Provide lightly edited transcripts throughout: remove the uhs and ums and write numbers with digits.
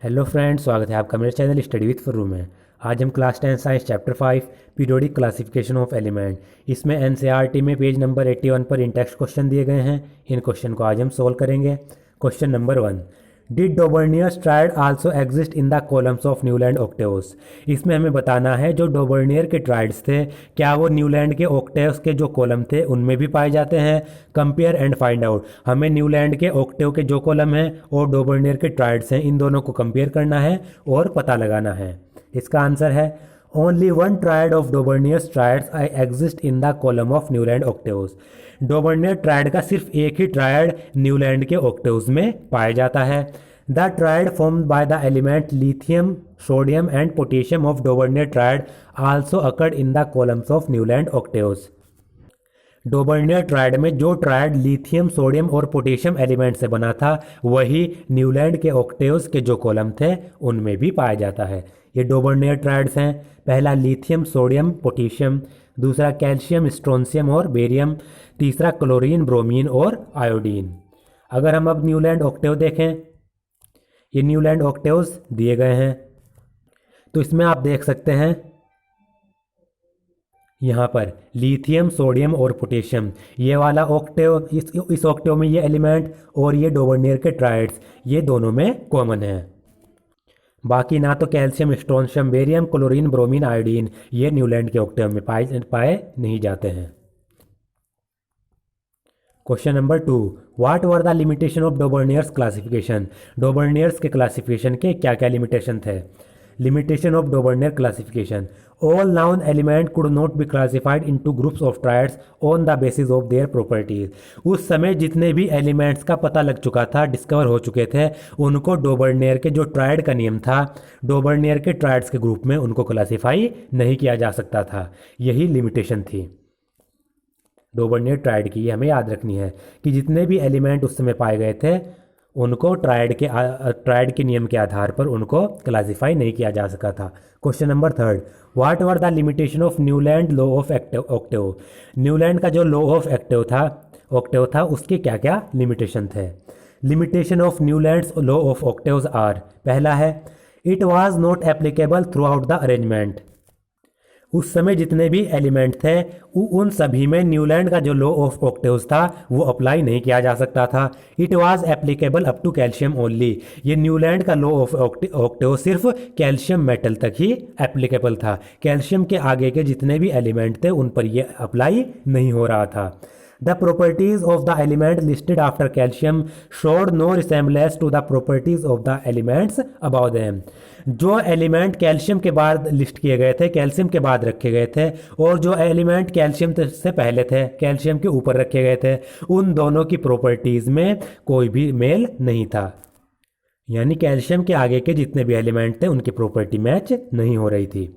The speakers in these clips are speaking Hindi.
हेलो फ्रेंड्स, स्वागत है आपका मेरे चैनल स्टडी विथ फर्रू में। आज हम class 10 science chapter 5 periodic classification of element, इसमें एनसीईआरटी में पेज नंबर 81 पर इन टेक्स्ट क्वेश्चन दिए गए हैं। इन क्वेश्चन को आज हम सोल्व करेंगे। Question number 1, did Dobereiner's triad also exist in the columns of Newland octaves. इसमें हमें बताना है जो डोबर्नियर के ट्रायड्स थे क्या वो न्यूलैंड के ऑक्टेव्स के जो कॉलम थे उनमें भी पाए जाते हैं। कंपेयर एंड फाइंड आउट, हमें न्यूलैंड के ऑक्टेव के जो कॉलम हैं और डोबर्नियर के ट्रायड्स हैं इन दोनों को कंपेयर करना है और पता लगाना है। इसका आंसर है only one triad of Dobereiner's triads I exist in the column of Newland octaves. Dobereiner triad का सिर्फ एक ही ट्रायड न्यूलैंड के ऑक्टेव्स में पाया जाता है। The triad formed by the element lithium, sodium and potassium of Dobereiner triad also occurred in the columns of Newland octaves. Dobereiner triad में जो ट्रायड लिथियम, सोडियम और पोटेशियम एलिमेंट से बना था वही न्यूलैंड के ऑक्टेव्स के जो कॉलम थे उनमें भी पाया जाता है। ये डोबर्नियर ट्रायड्स हैं। पहला लिथियम, सोडियम, पोटेशियम, दूसरा कैल्शियम, स्ट्रोंशियम और बेरियम, तीसरा क्लोरीन, ब्रोमीन और आयोडीन। अगर हम अब न्यूलैंड ऑक्टेव देखें, ये न्यूलैंड ऑक्टेव्स दिए गए हैं तो इसमें आप देख सकते हैं यहाँ पर लिथियम, सोडियम और पोटेशियम, ये वाला ऑक्टेव, इस ऑक्टेव में ये एलिमेंट और ये डोबर्नियर के ट्रायड्स ये दोनों में कॉमन है। बाकी ना तो calcium, strontium, barium, chlorine, bromine, iodine ये न्यूलैंड के ऑक्टेव में पाए नहीं जाते हैं। Question number 2, what were the limitation of Dobereiner's classification. Dobereiner's के क्लासिफिकेशन के क्या क्या लिमिटेशन थे। Limitation of Dobereiner classification, all known element could not be classified into groups of triads on the basis of their properties. उस समय जितने भी एलिमेंट्स का पता लग चुका था, डिस्कवर हो चुके थे, उनको डोबर्नियर के जो ट्रायड का नियम था, डोबर्नियर के ट्रायड्स के ग्रुप में उनको क्लासिफाई नहीं किया जा सकता था। यही लिमिटेशन थी डोबर्नियर ट्रायड की। हमें याद रखनी है कि जितने भी एलिमेंट उस समय पाए गए थे उनको ट्रायड के नियम के आधार पर उनको क्लासिफाई नहीं किया जा सका था। Question number 3, what were the limitation of Newland law of octave. Newland का जो लॉ ऑफ ऑक्टेव था उसके क्या क्या लिमिटेशन थे। Limitation of Newlands law of octaves are, पहला है it was not applicable throughout the arrangement. उस समय जितने भी एलिमेंट थे उन सभी में न्यूलैंड का जो लॉ ऑफ ऑक्टेव्स था वो अप्लाई नहीं किया जा सकता था। It was applicable up to calcium only. ये न्यूलैंड का लॉ ऑफ ऑक्टेव सिर्फ कैल्शियम मेटल तक ही एप्लीकेबल था। कैल्शियम के आगे के जितने भी एलिमेंट थे उन पर ये अप्लाई नहीं हो रहा था। The properties of the element listed after calcium showed no resemblance to the properties of the elements above them. जो एलिमेंट कैल्शियम के बाद लिस्ट किए गए थे, कैल्शियम के बाद रखे गए थे, और जो एलिमेंट कैल्शियम से पहले थे, कैल्शियम के ऊपर रखे गए थे, उन दोनों की प्रॉपर्टीज़ में कोई भी मेल नहीं था। यानी कैल्शियम के आगे के जितने भी एलिमेंट थे उनकी प्रॉपर्टी मैच नहीं हो रही थी।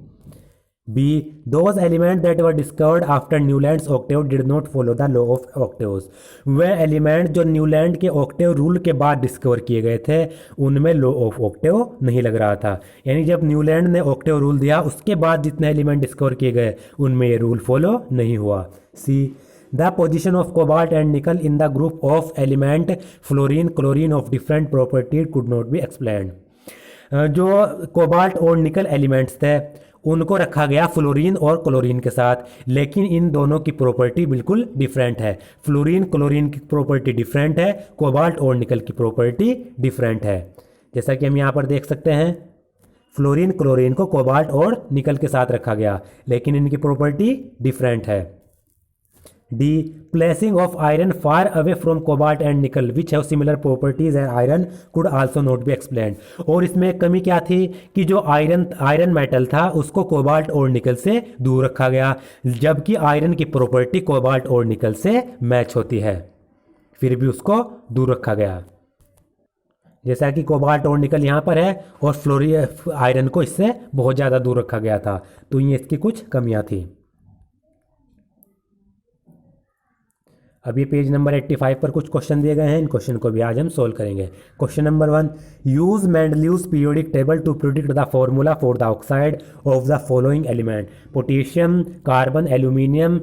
B, those elements that were discovered after Newland's octave did not follow the law of octaves. वह एलिमेंट जो न्यूलैंड के ऑक्टेव रूल के बाद डिस्कवर किए गए थे उनमें लॉ ऑफ ऑक्टेव नहीं लग रहा था। यानी जब न्यूलैंड ने ऑक्टेव रूल दिया उसके बाद जितने एलिमेंट डिस्कवर किए गए उनमें ये रूल फॉलो नहीं हुआ। C, the position of cobalt and nickel in the group of element fluorine, chlorine of different properties could not be explained. जो कोबाल्ट और निकल एलिमेंट्स थे उनको रखा गया फ्लोरीन और क्लोरीन के साथ, लेकिन इन दोनों की प्रॉपर्टी बिल्कुल डिफरेंट है। फ्लोरीन क्लोरीन की प्रॉपर्टी डिफरेंट है, कोबाल्ट और निकल की प्रॉपर्टी डिफरेंट है। जैसा कि हम यहाँ पर देख सकते हैं, फ्लोरीन क्लोरीन को कोबाल्ट और निकल के साथ रखा गया लेकिन इनकी प्रॉपर्टी डिफरेंट है। D, placing of iron far away from cobalt and nickel which have similar properties as iron could also not be explained. और इसमें कमी क्या थी कि जो आयरन मेटल था उसको कोबाल्ट और निकल से दूर रखा गया, जबकि आयरन की प्रॉपर्टी कोबाल्ट और निकल से मैच होती है, फिर भी उसको दूर रखा गया। जैसा कि कोबाल्ट और निकल यहाँ पर है और आयरन को इससे बहुत ज़्यादा दूर रखा गया था, तो ये इसकी कुछ कमियाँ थी। अब ये पेज नंबर 85 पर कुछ क्वेश्चन दिए गए हैं, इन क्वेश्चन को भी आज हम सोल्व करेंगे। Question number 1, use Mendeleev's periodic table to predict the formula for the oxide of the following element potassium, carbon, aluminium,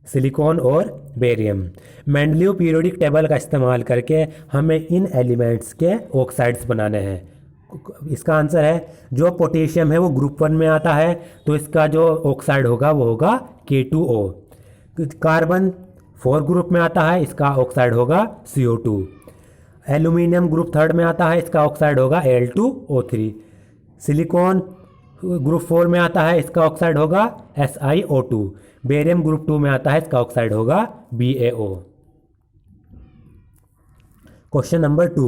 silicon और बेरियम। मेंडलीव पीरियोडिक टेबल का इस्तेमाल करके हमें इन एलिमेंट्स के ऑक्साइड्स बनाने हैं। इसका आंसर है जो पोटेशियम है वो ग्रुप 1 में आता है, तो इसका जो ऑक्साइड होगा वो होगा K2O। कार्बन 4 ग्रुप में आता है, इसका ऑक्साइड होगा CO2। एल्यूमिनियम ग्रुप 3 में आता है, इसका ऑक्साइड होगा Al2O3। सिलिकॉन ग्रुप 4 में आता है, इसका ऑक्साइड होगा SiO2। बेरियम ग्रुप 2 में आता है, इसका ऑक्साइड होगा BaO। Question number 2,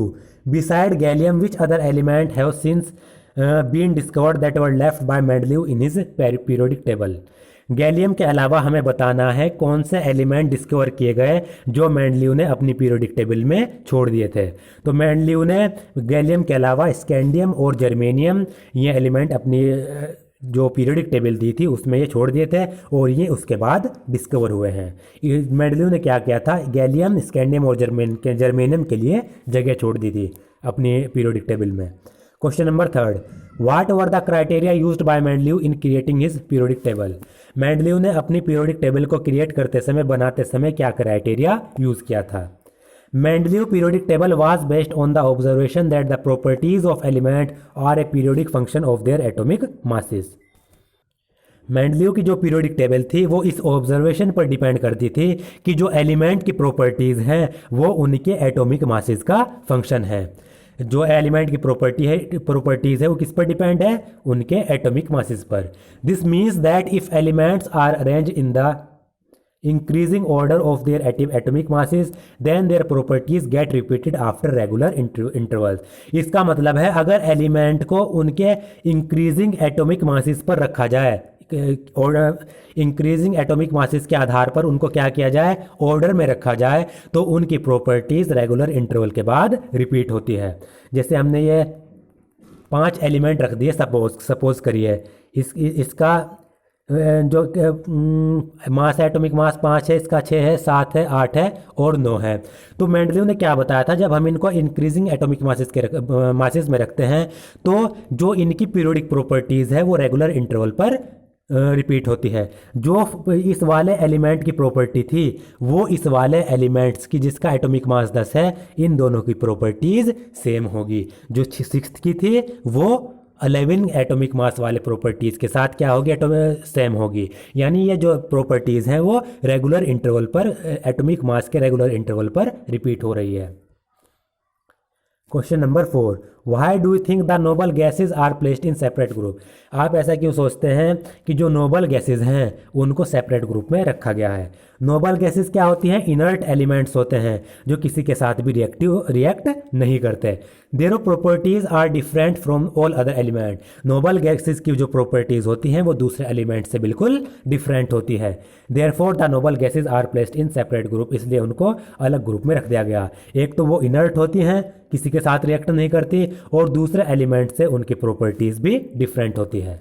beside gallium which other element have since been discovered that were left by Mendeleev in his periodic table. Gallium के अलावा हमें बताना है कौन से एलिमेंट डिस्कवर किए गए जो मेंडलीव ने अपनी पीरियोडिक टेबल में छोड़ दिए थे। तो मेंडलीव ने गैलियम के अलावा स्कैंडियम और जर्मेनियम ये एलिमेंट अपनी जो पीरियोडिक टेबल दी थी उसमें ये छोड़ दिए थे और ये उसके बाद डिस्कवर हुए हैं। मेंडलीव ने क्या किया था, गैलियम, स्कैंडियम और जर्मेनियम के लिए जगह छोड़ दी थी अपनी पीरियोडिक टेबल में। Question number 3, what were the criteria used by Mendeleev in creating his periodic table. Mendeleev ने अपनी पीरियोडिक टेबल को क्रिएट करते समय, बनाते समय क्या क्राइटेरिया यूज़ किया था। Mendeleev periodic table was based on the observation that the properties of element are a periodic function of their atomic masses. Mendeleev की जो पीरियोडिक टेबल थी वो इस ऑब्जर्वेशन पर डिपेंड करती थी कि जो एलिमेंट की प्रॉपर्टीज़ हैं वो उनके एटॉमिक मासेस का फंक्शन है। जो एलिमेंट की प्रॉपर्टीज़ है वो किस पर डिपेंड है, उनके एटॉमिक मासेस पर। This means that if elements are arrange in the increasing order of their atomic masses then their properties get repeated after regular intervals। इसका मतलब है अगर एलिमेंट को उनके इंक्रीजिंग एटॉमिक मासेस पर रखा जाए, इंक्रीजिंग एटॉमिक मासेस के आधार पर उनको क्या किया जाए, ऑर्डर में रखा जाए, तो उनकी प्रॉपर्टीज रेगुलर इंटरवल के बाद रिपीट होती है। जैसे हमने ये 5 एलिमेंट रख दिए, सपोज करिए इसका जो मास है, एटॉमिक मास 5 है, इसका 6 है, 7 है, 8 है और 9 है। तो मेंडलीव ने क्या बताया था, जब हम इनको इंक्रीजिंग एटॉमिक मासेस में रखते हैं तो जो इनकी पीरियोडिक प्रॉपर्टीज़ है वो रेगुलर इंटरवल पर रिपीट होती है। जो इस वाले एलिमेंट की प्रॉपर्टी थी वो इस वाले एलिमेंट्स की जिसका एटॉमिक मास 10 है, इन दोनों की प्रॉपर्टीज़ सेम होगी। जो 6th की थी वो 11 एटॉमिक मास वाले प्रॉपर्टीज़ के साथ क्या होगी, सेम होगी। यानी ये जो प्रॉपर्टीज़ हैं वो रेगुलर इंटरवल पर, एटॉमिक मास के रेगुलर इंटरवल पर रिपीट हो रही है। Question number 4, why do you think the noble gases are placed in separate group. आप ऐसा क्यों सोचते हैं कि जो नोबल गैसेज हैं उनको सेपरेट ग्रुप में रखा गया है। नोबल गैसेज क्या होती हैं, इनर्ट एलिमेंट्स होते हैं जो किसी के साथ भी रिएक्ट नहीं करते। Their properties are different from all other element. Noble gases की जो प्रॉपर्टीज होती हैं वो दूसरे एलिमेंट से बिल्कुल डिफरेंट होती है। Therefore the noble gases are placed in separate group, इसलिए उनको अलग ग्रुप में रख दिया गया। एक तो वो इनर्ट होती हैं, किसी के साथ रिएक्ट नहीं करती, और दूसरे एलिमेंट से उनकी प्रॉपर्टीज भी डिफरेंट होती है।